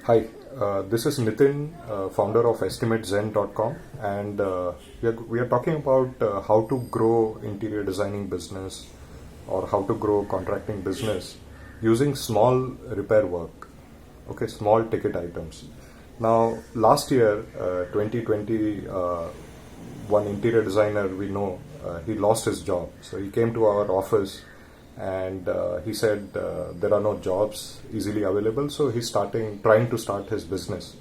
Hi, this is Nitin, founder of EstimateZen.com, and we are talking about how to grow interior designing business or how to grow contracting business using small repair work, okay, small ticket items. Now, last year, 2020, one interior designer we know, he lost his job, so he came to our office and he said there are no jobs easily available, so he's trying to start his business.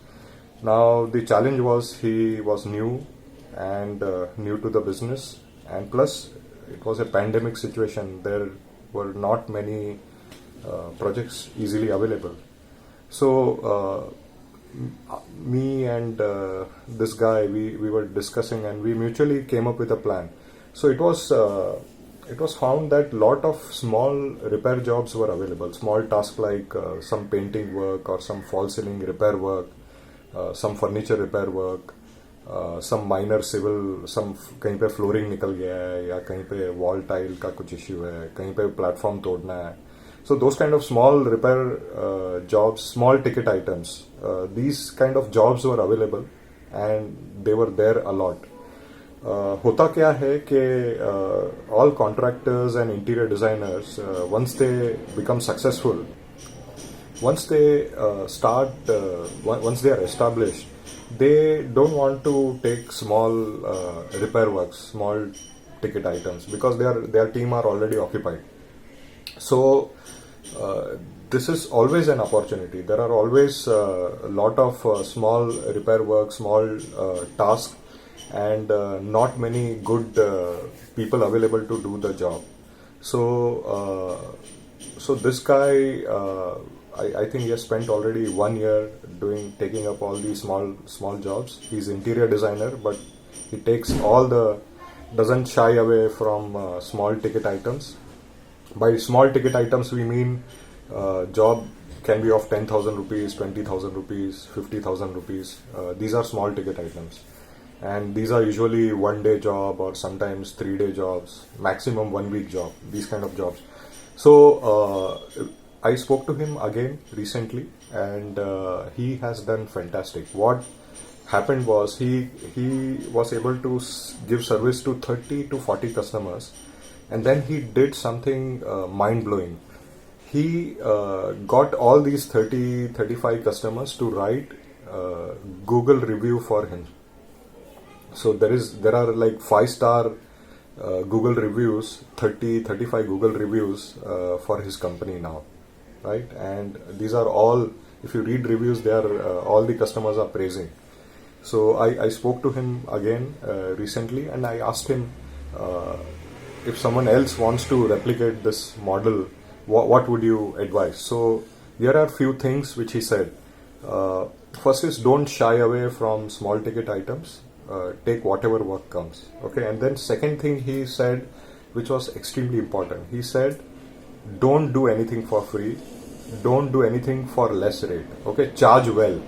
Now the challenge was he was new and new to the business, and plus it was a pandemic situation. There were not many projects easily available. So me and this guy, we were discussing and we mutually came up with a plan. So it was found that lot of small repair jobs were available, small tasks like some painting work or some fall ceiling repair work, some furniture repair work, some minor civil, some कहीं पे flooring निकल गया है या कहीं पे wall tile का कुछ इश्यू है, कहीं पे प्लेटफॉर्म तोड़ना है. So those kind of small repair jobs, small ticket items, these kind of jobs were available and they were there a lot. होता क्या है कि all contractors and interior designers, once they become successful, once they once they are established, they don't want to take small repair works, small ticket items, because their team are already occupied. So this is always an opportunity. There are always a lot of small repair work, small tasks, and not many good people available to do the job. So this guy, I think he has spent already 1 year taking up all these small jobs. He's interior designer, but he doesn't shy away from small ticket items. By small ticket items we mean job can be of 10,000 rupees, 20,000 rupees, 50,000 rupees. These are small ticket items, and these are usually 1 day job or sometimes 3 day jobs, maximum 1 week job, these kind of jobs. So I spoke to him again recently, and he has done fantastic. What happened was he was able to give service to 30 to 40 customers, and then he did something mind-blowing. He got all these 35 customers to write Google review for him. So there are like 5-star Google reviews, 35 Google reviews for his company now, right? And these are all, if you read reviews, they are all the customers are praising. So I spoke to him again recently, and I asked him if someone else wants to replicate this model, what would you advise? So there are few things which he said. First is, don't shy away from small ticket items. Take whatever work comes, okay? And then second thing he said, which was extremely important, he said, don't do anything for free, don't do anything for less rate, okay? Charge well,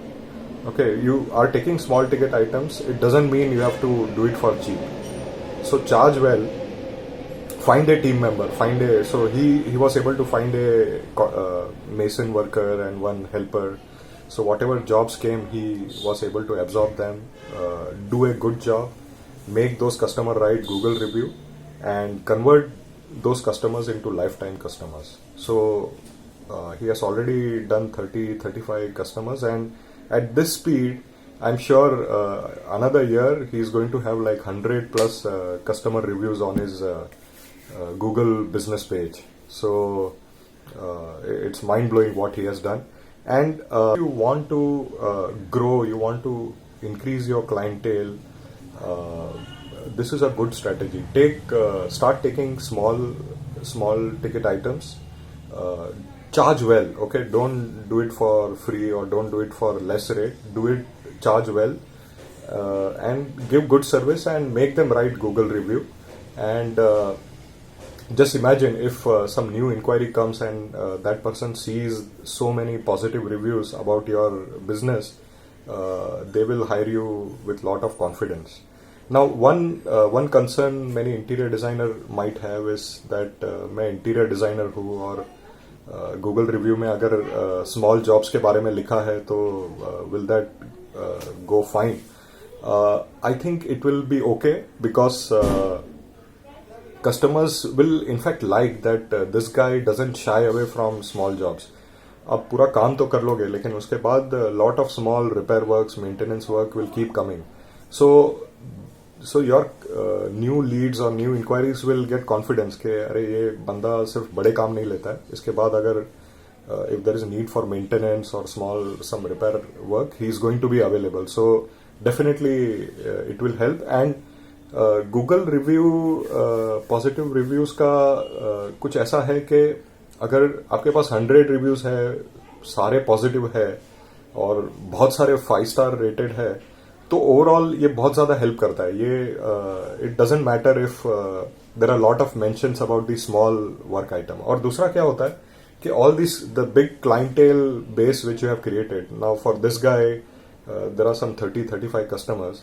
okay? You are taking small ticket items, it doesn't mean you have to do it for cheap. So charge well, find a team member, so he was able to find a mason worker and one helper. So whatever jobs came, he was able to absorb them, do a good job, make those customers write Google review, and convert those customers into lifetime customers. So he has already done 35 customers, and at this speed, I'm sure another year he's going to have like 100 plus customer reviews on his Google business page. So it's mind-blowing what he has done. And if you want to grow, you want to increase your clientele, this is a good strategy. Start taking small ticket items, charge well, okay? Don't do it for free or don't do it for less rate. Do it, charge well, and give good service and make them write Google review. And just imagine if some new inquiry comes and that person sees so many positive reviews about your business, they will hire you with lot of confidence. Now one concern many interior designer might have is that मैं interior designer हूँ और Google review में अगर small jobs के बारे में लिखा है तो will that go fine? I think it will be okay because customers will in fact like that this guy doesn't shy away from small jobs. आप पूरा काम तो कर लोगे लेकिन उसके बाद lot of small repair works, maintenance work will keep coming. So your new leads or new inquiries will get confidence कि अरे ये बंदा सिर्फ बड़े काम नहीं लेता है. इसके बाद अगर if there is a need for maintenance or some repair work, he is going to be available. So definitely it will help. And Google review positive reviews का कुछ ऐसा है कि अगर आपके पास 100 reviews है, सारे positive है और बहुत सारे 5-star rated है, तो ओवरऑल ये बहुत ज्यादा हेल्प करता है. ये it doesn't matter if there are lot of mentions about the small work item. और दूसरा क्या होता है कि all this the big clientele base which you have created now for this guy, there are some 30-35 customers,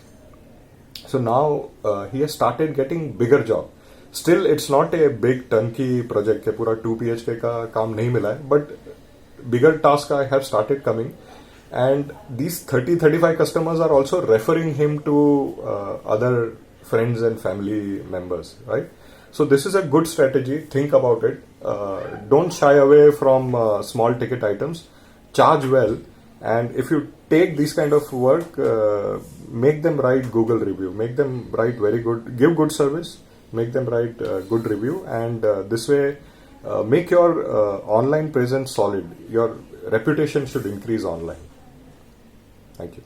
so now he has started getting bigger job. Still it's not a big turnkey project के पूरा 2 PHK का काम नहीं मिला है, but bigger task I have started coming, and these 30-35 customers are also referring him to other friends and family members, right? So this is a good strategy. Think about it. Don't shy away from small ticket items. Charge well, and if you take these kind of work, make them write Google review. Make them write very good. Give good service. Make them write good review, and this way, make your online presence solid. Your reputation should increase online. Thank you.